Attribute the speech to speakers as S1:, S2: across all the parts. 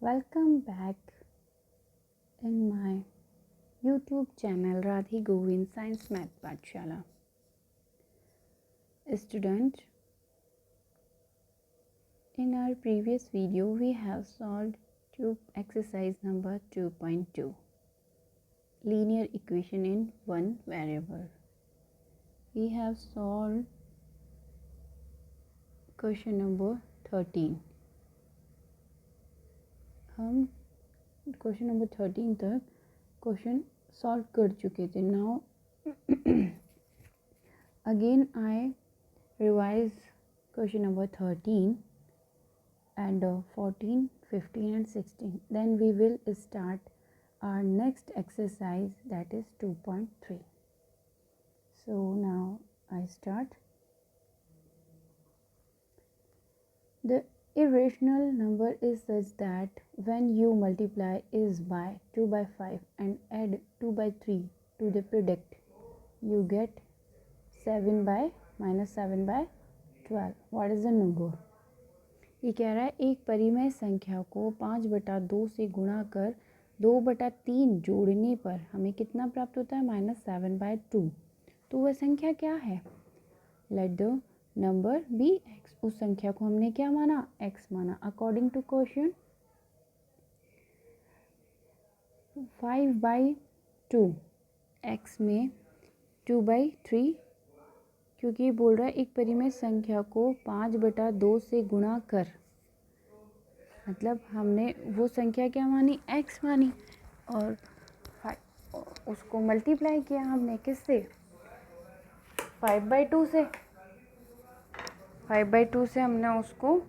S1: Welcome back in my YouTube channel Radhi Govind Science Math Pathshala. Student, in our previous video we have solved exercise number 2.2, linear equation in one variable. We have solved question number 13. हम question number 13 तक question solve कर चुके थे. Now again I revise question number 13 and 14, 15 and 16. Then we will start our next exercise, that is 2.3. So now I start. The irrational number is such that when you multiply is by 2 by 5 and add 2 by 3 to the product, you get 7 by minus 7 by 12. What is the number? ये कह रहा है एक परिमेय संख्या को 5/2 से गुणा कर 2/3 जोड़ने पर हमें कितना प्राप्त होता है? -7/2. तो वह संख्या क्या है? Let the number be x. उस संख्या को हमने क्या माना? एक्स माना. अकॉर्डिंग टू क्वेश्चन 5/2 एक्स में 2/3, क्योंकि ये बोल रहा है एक परिमेय संख्या को 5/2 से गुणा कर, मतलब हमने वो संख्या क्या मानी? एक्स मानी. और उसको मल्टीप्लाई किया हमने किससे? 5/2 से. 5/2 से हमने उसको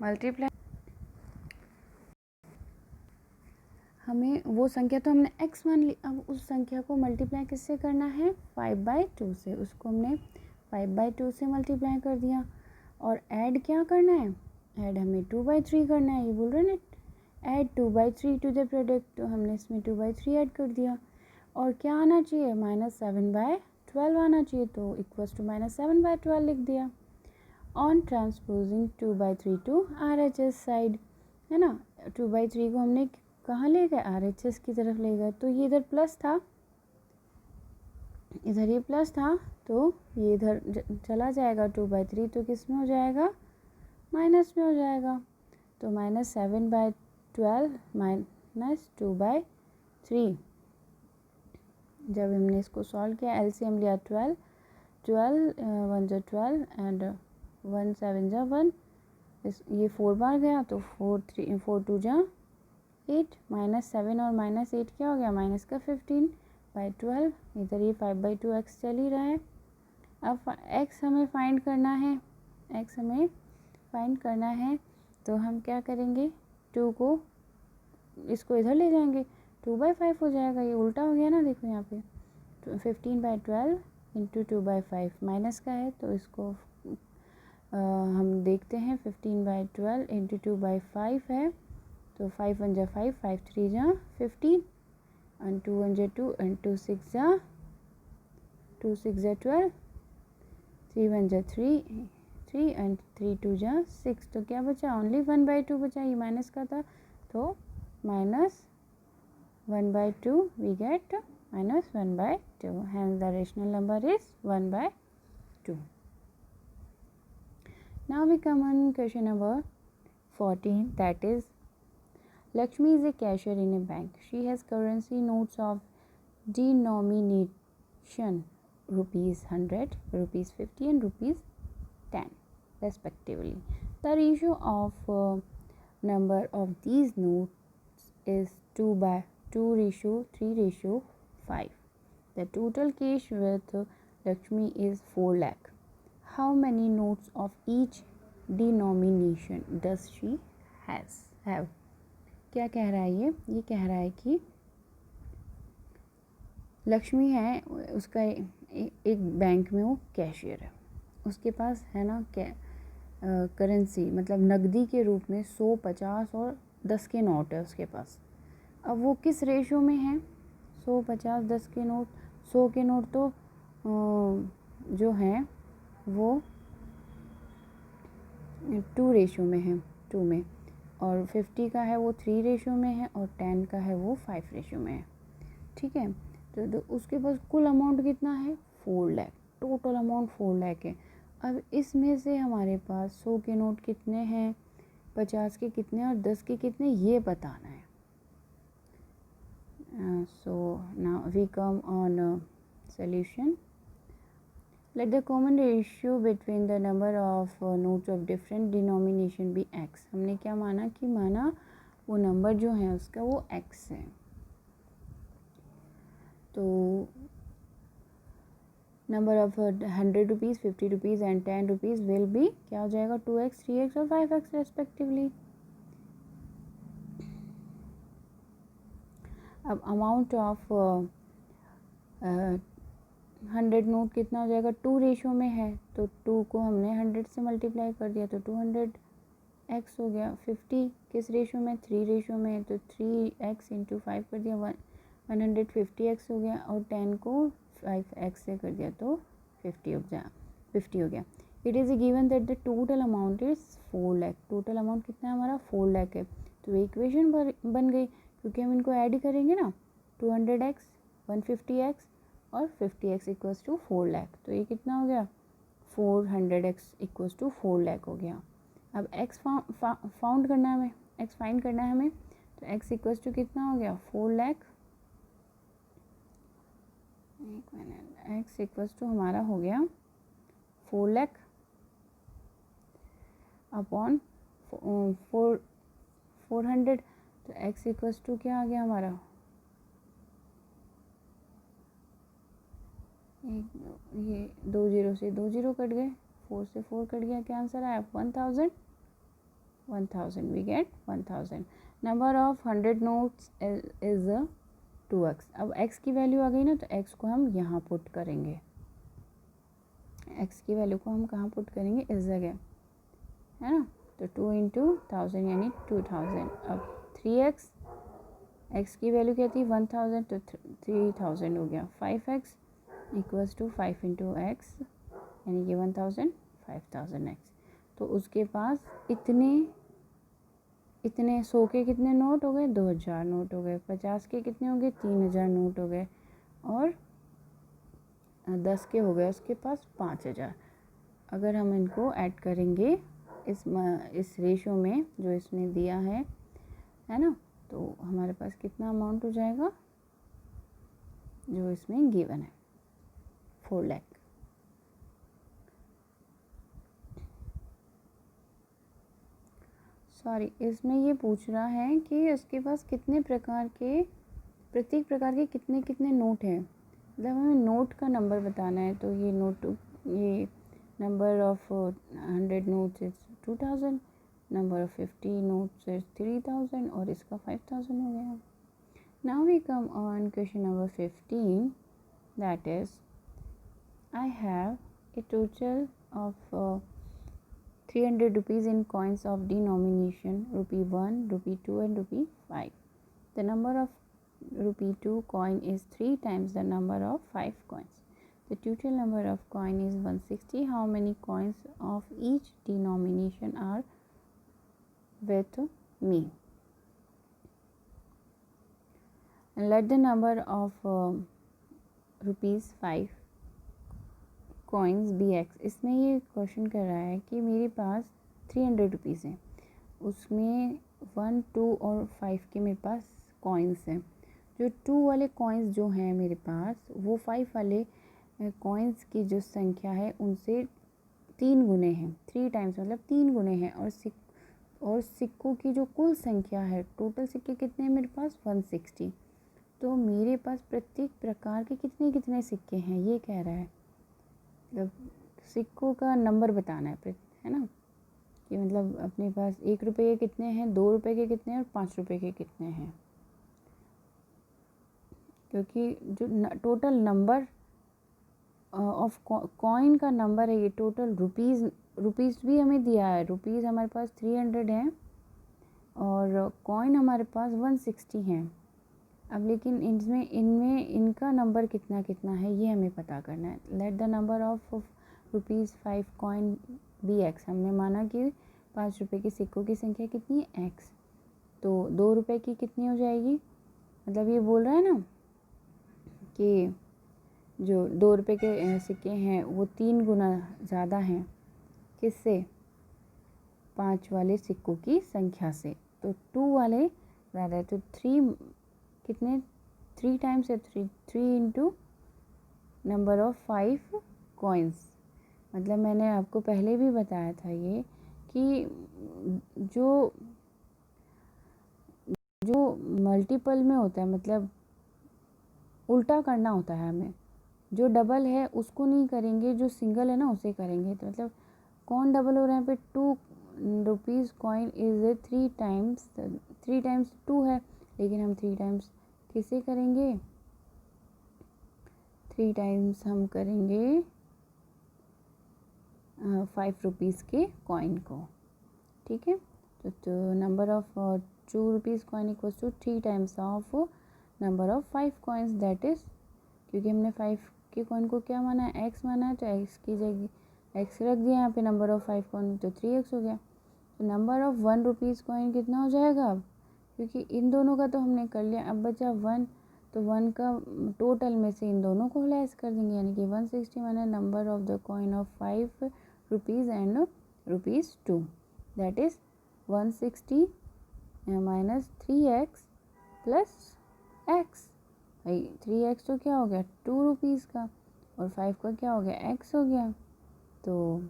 S1: मल्टीप्लाई, हमें वो संख्या तो हमने x मान ली. अब उस संख्या को मल्टीप्लाई किससे करना है? 5/2 से. उसको हमने 5/2 से मल्टीप्लाई कर दिया. और ऐड क्या करना है? ऐड हमें 2/3 करना है. ये बोल रहे हैं ना ऐड 2/3 टू द प्रोडक्ट, तो हमने इसमें 2/3 ऐड कर दिया. और क्या आना चाहिए? -7/12 आना चाहिए. तो इक्वल्स टू -7/12 लिख दिया. On transposing 2/3 to RHS side, है ना. 2/3 को हमने कहाँ ले गए? RHS की तरफ ले गए. तो ये इधर प्लस था, इधर ये प्लस था, तो ये इधर चला जाएगा 2/3, तो किस में हो जाएगा? माइनस में हो जाएगा. तो -7/12 माइनस 2/3. जब हमने इसको सॉल्व किया, LCM लिया 12 1 जा 12 एंड 1 7 जा 1. ये 4 बार गया तो 4 2 जा 8. -7 और -8 क्या हो गया? माइनस का 15/12. इधर ये 5/2 एक्स चल ही रहा है. अब एक्स हमें फाइंड करना है. एक्स हमें फाइंड करना है तो हम क्या करेंगे? 2 को इसको इधर ले जाएंगे, 2/5 हो जाएगा. ये उल्टा हो गया ना, देखो यहाँ पे. 15/12 इंटू 2/5 माइनस का है, तो इसको हम देखते हैं. 15/12 इंटू 2/5 है, तो 5 1 जा 5, 5 3 जा 15 and 2 1 जा 2 and 2 6 जा 12, 3 1 जा 3 and 3 2 जा 6. तो क्या बचा? ओनली 1/2 बचा. ये माइनस का था, तो -1/2 we get -1/2. Hence the rational number is 1/2. Now we come on question number 14, that is Lakshmi is a cashier in a bank. She has currency notes of denomination ₹100, ₹50 and ₹10 respectively. The ratio of number of these notes is 2:3:5. The total cash with Lakshmi is 4 lakh. How many notes of each denomination does she have? क्या कह रहा है ये? ये कह रहा है कि लक्ष्मी है, उसका एक बैंक में वो कैशियर है. उसके पास है ना करेंसी, मतलब नकदी के रूप में 100, 50 और 10 के नोट है उसके पास. अब वो किस रेशो में है? 100, 50, 10 के नोट. 100 के नोट तो जो हैं वो 2 रेशो में है, 2 में. और 50 का है वो 3 रेशो में है और 10 का है वो 5 रेशो में है। ठीक है, तो उसके पास कुल अमाउंट कितना है 4 लाख, टोटल अमाउंट 4 लाख है। अब इसमें से हमारे पास 100 के नोट कितने हैं, 50 के कितने और 10 के कितने, ये बताना है। So now we come on solution. Let the common ratio between the number of notes of different denomination be x. हमने क्या माना कि माना वो नंबर जो है उसका वो x है। तो number of 100 rupees, 50 rupees and 10 rupees will be क्या हो जाएगा 2x, 3x और 5x रेस्पेक्टिवली। अब अमाउंट ऑफ 100 नोट कितना हो जाएगा 2 रेशो में है, तो 2 को हमने 100 से मल्टीप्लाई कर दिया तो 200x हो गया। 50 किस रेशो में 3 रेशो में, तो 3x इंटू 5 कर दिया 150x हो गया, और 10 को 5x से कर दिया तो 50 हो गया। It is given that the total amount is 4 lakh. Total amount कितना है हमारा 4 लाख है। तो इक्वेशन बन गई, क्योंकि हम इनको ऐड करेंगे ना, 200x 150x और 50x इक्वल्स टू 4 लाख। तो ये कितना हो गया 400x इक्वल्स टू 4 लाख हो गया। अब x फाउंड करना है हमें, x फाइंड करना है हमें, तो x इक्वल्स टू कितना हो गया 4 लाख। एक मिनट, x इक्वल्स टू हमारा हो गया 4 लाख अपॉन 400। तो x इक्वल्स टू क्या आ गया हमारा, ये 2 जीरो से 2 जीरो कट गए, 4 से 4 कट गया, क्या आंसर आया 1000। We get 1000। Number of 100 notes is 2x। अब x की वैल्यू आ गई ना, तो x को हम यहाँ पुट करेंगे, x की वैल्यू को हम कहाँ पुट करेंगे, इस जगह, है ना। तो 2 इंटू 1000 यानी 2000। अब 3x, x की वैल्यू क्या थी 1000, तो 3000 हो गया। 5x equals to 5 into x यानी कि 1000, 5000x। तो उसके पास इतने 100 के कितने नोट हो गए 2000 नोट हो गए, 50 के कितने हो गए 3000 नोट हो गए, और 10 के हो गए उसके पास 5000। अगर हम इनको ऐड करेंगे इस रेशो में जो इसने दिया है ना, तो हमारे पास कितना अमाउंट हो जाएगा जो इसमें गिवन है 4 लाख। सॉरी, इसमें ये पूछ रहा है कि उसके पास कितने प्रकार के, प्रत्येक प्रकार के कितने कितने नोट हैं। मतलब हमें नोट का नंबर बताना है, तो ये number of 100 notes is 2000, number of 50 notes is 3000 और इसका 5000 हो गया। Now we come on question number 15, that is I have a total of 300 rupees in coins of denomination rupee 1, rupee 2 and rupee 5. The number of rupee 2 coin is 3 times the number of 5 coins. The total number of coin is 160. How many coins of each denomination are with me? And let the number of rupees 5 coins be x. इसमें ये question कर रहा है कि मेरे पास 300 rupees हैं, उसमें 1, 2 और 5 के मेरे पास कॉइन्स हैं। जो 2 वाले कॉइन्स जो हैं मेरे पास, वो 5 वाले कॉइन्स की जो संख्या है उनसे 3 गुने हैं, 3 टाइम्स मतलब 3 गुने हैं। और सिक्कों की जो कुल संख्या है, टोटल सिक्के कितने हैं मेरे पास 160। तो मेरे पास प्रत्येक प्रकार के कितने कितने सिक्के हैं ये कह रहा है। मतलब सिक्कों का नंबर बताना है ना, कि मतलब अपने पास 1 रुपये के कितने हैं, 2 रुपये के कितने हैं और 5 रुपये के कितने हैं। क्योंकि जो टोटल नंबर ऑफ कॉइन का नंबर है, ये टोटल रुपीज़ भी हमें दिया है। रुपीज़ हमारे पास 300 हैं और कॉइन हमारे पास 160 हैं। अब लेकिन इनमें इनका नंबर कितना कितना है ये हमें पता करना है। Let the number of rupees 5 coin be x. हमने माना कि ₹5 के सिक्कों की संख्या कितनी है? x। तो ₹2 की कितनी हो जाएगी? मतलब ये बोल रहा है ना कि जो ₹2 के सिक्के हैं वो 3 गुना ज़्यादा हैं किससे? 5 वाले सिक्कों की संख्या से। तो 2 वाले ज़्यादा है, तो 3 कितने? 3 टाइम्स या 3 इंटू नंबर ऑफ 5 कॉइन्स। मतलब मैंने आपको पहले भी बताया था ये कि जो मल्टीपल में होता है, मतलब उल्टा करना होता है हमें। जो डबल है उसको नहीं करेंगे, जो सिंगल है ना उसे करेंगे। तो मतलब कौन डबल हो रहा है यहाँ पे? ₹2 कॉइन इज 3 टाइम्स 2 है, लेकिन हम 3 टाइम्स किसे करेंगे? 3 टाइम्स हम करेंगे ₹5 के कॉइन को। ठीक है, तो number of ₹2 coin equals to 3 times of number of 5 coins, that is, क्योंकि हमने 5 के कॉइन को क्या माना है? x माना है, तो x की जगह x रख दिया यहाँ पे, नंबर ऑफ 5 कॉइन तो 3x हो गया। तो नंबर ऑफ ₹1 कॉइन कितना हो जाएगा अब? क्योंकि इन दोनों का तो हमने कर लिया, अब बचा 1, तो 1 का टोटल में से इन दोनों को लेस कर देंगे, यानी कि 160 माना number of the coin of ₹5 and ₹2, that is 160 minus 3x plus x। भाई 3x तो क्या हो गया? ₹2 का, और 5 का क्या हो गया? x हो गया। तो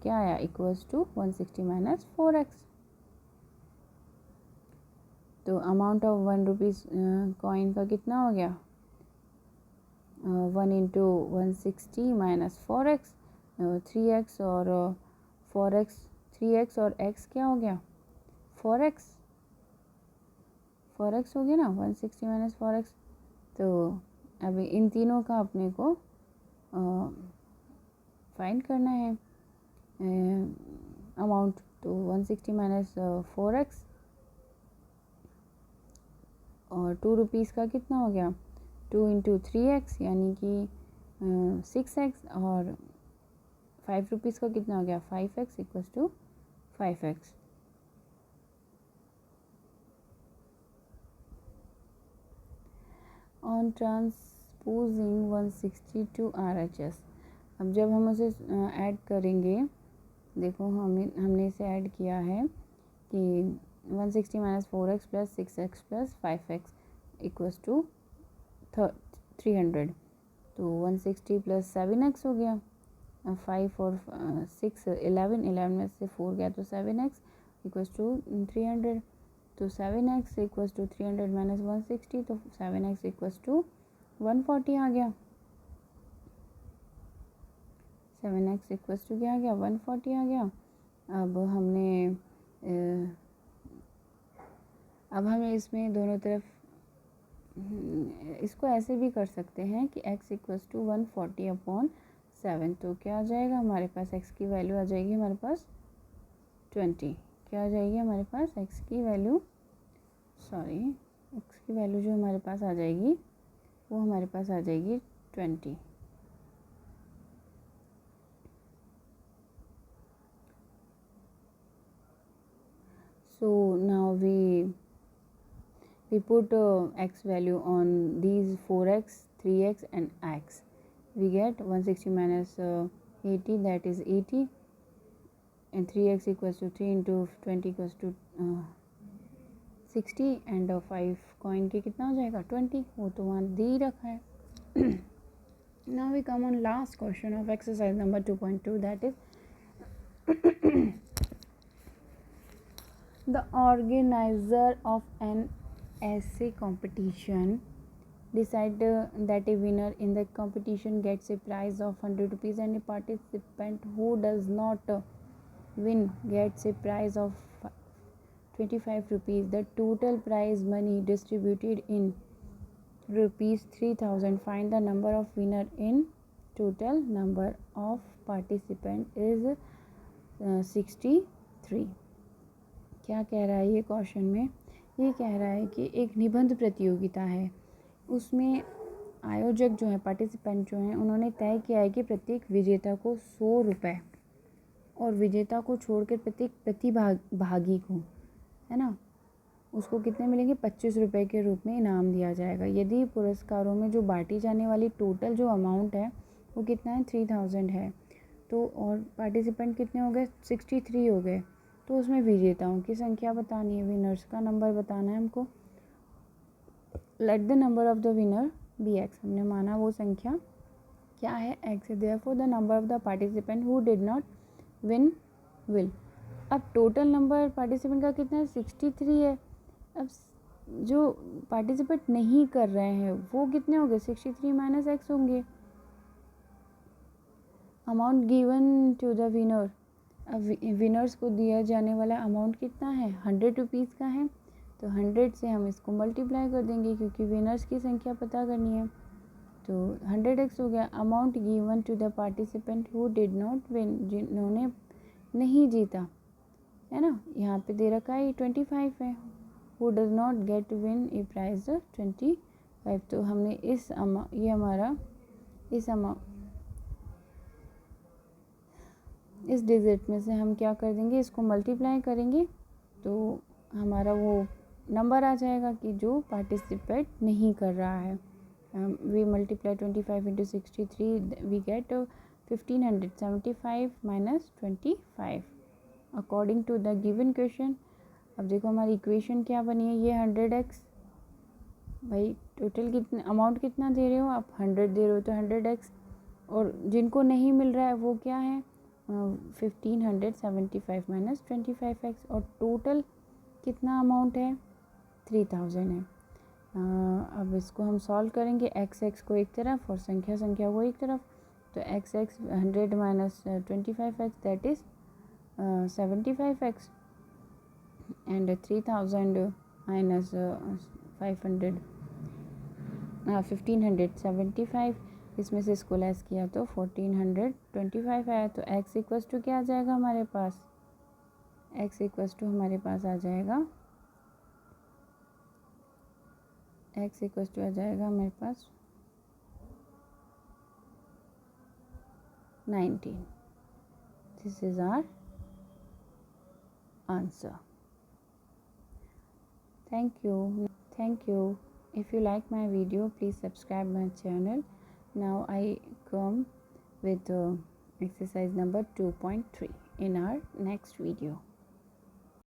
S1: क्या आया? Equals to 160 minus 4x। तो अमाउंट ऑफ ₹1 कॉइन का कितना हो गया? 1 इंटू 160 माइनस 4x, 3x और 4x, 3x और x क्या हो गया? 4x हो गया ना, 160 माइनस 4x। तो अभी इन तीनों का अपने को फाइंड करना है अमाउंट। तो 160 माइनस 4x और ₹2 का कितना हो गया? 2 इंटू 3x यानी कि 6x, और ₹5 का कितना हो गया? 5x equals to 5x। On transposing 160 to RHS, अब जब हम उसे ऐड करेंगे, देखो हमने इसे ऐड किया है कि 160 minus 4x plus 6x plus 5x equals to 300। तो 160 प्लस 7x हो गया, 5 और 6 11 में से 4 गया तो 7x इक्वल्स टू 300। तो 7x इक्वल्स टू 300 माइनस 160, तो 7x इक्वल्स टू 140 आ गया। 7x इक्वल्स टू क्या आ गया? 140 आ गया। अब हमें इसमें दोनों तरफ इसको ऐसे भी कर सकते हैं कि x इक्वल्स टू 140 अपॉन 7, तो क्या आ जाएगा हमारे पास? x की वैल्यू आ जाएगी हमारे पास 20। क्या आ जाएगी हमारे पास? x की वैल्यू जो हमारे पास आ जाएगी वो हमारे पास आ जाएगी 20। So now we put x value on these 4x, 3x and x. We get 160 minus 80, that is 80, and 3x equals to 3 into 20 equals to 60, and 5 coin की कितना हो जाएगा? 20, वो तो वहाँ दे ही रखा है। Now we come on last question of exercise number 2.2, that is the organizer of an essay competition decide that a winner in the competition gets a prize of ₹100 and a participant who does not win gets a prize of ₹25. The total prize money distributed in ₹3,000. Find the number of winner in total. Number of participant is 63. क्या कह रहा है ये question में? ये कह रहा है कि एक निबंध प्रतियोगिता है, उसमें आयोजक जो है, पार्टिसिपेंट जो हैं, उन्होंने तय किया है कि प्रत्येक विजेता को ₹100 और विजेता को छोड़कर प्रत्येक प्रतिभागी को, है ना, उसको कितने मिलेंगे, 25 रुपये के रूप में इनाम दिया जाएगा। यदि पुरस्कारों में जो बांटी जाने वाली टोटल जो अमाउंट है वो कितना है, 3000 है, तो और पार्टिसिपेंट कितने हो गए, 63 हो गए, तो उसमें विजेताओं की संख्या बतानी है, विनर्स का नंबर बताना है हमको। Let the number of the winner be x, हमने माना वो संख्या क्या है, एक्स है। Therefore the number of the participant who did not win will. अब टोटल नंबर पार्टिसिपेंट का कितना है, 63 है। अब जो पार्टिसिपेट नहीं कर रहे हैं वो कितने हो गए, 63 माइनस एक्स होंगे। Amount given to the winner, अब विनर्स को दिया जाने वाला अमाउंट कितना है, 100 रुपीज़ का है, तो 100 से हम इसको मल्टीप्लाई कर देंगे क्योंकि विनर्स की संख्या पता करनी है, तो 100x हो गया। Amount given to the participant who did not win, जिन्होंने नहीं जीता, है ना, यहाँ पे दे रखा है 25 है, who does not get win a prize 25, तो हमने ये हमारा इस डिजिट में से हम क्या कर देंगे, इसको मल्टीप्लाई करेंगे तो हमारा वो नंबर आ जाएगा कि जो पार्टिसिपेट नहीं कर रहा है। We multiply 25 into 63, we get 1575 minus 25 according to the given question. अब देखो हमारी इक्वेशन क्या बनी है, ये 100x, भाई टोटल कितने अमाउंट कितना दे रहे हो आप, 100 दे रहे हो तो 100x, और जिनको नहीं मिल रहा है वो क्या है, 1575 माइनस 25x, और टोटल कितना अमाउंट है, 3000 है। अब इसको हम सॉल्व करेंगे, x को एक तरफ और संख्या को एक तरफ, तो x 100 minus 25x that is 75x, and 3000 minus 500 1575, इसमें से इसको लेस किया तो 1425 आया, तो x इक्वल्स टू क्या आ जाएगा हमारे पास, x इक्वल्स टू हमारे पास आ जाएगा, x इक्वल्स टू आ जाएगा हमारे पास 19। This is our answer. Thank you. If you like my video, please subscribe my channel. Now I come with exercise number 2.3 in our next video.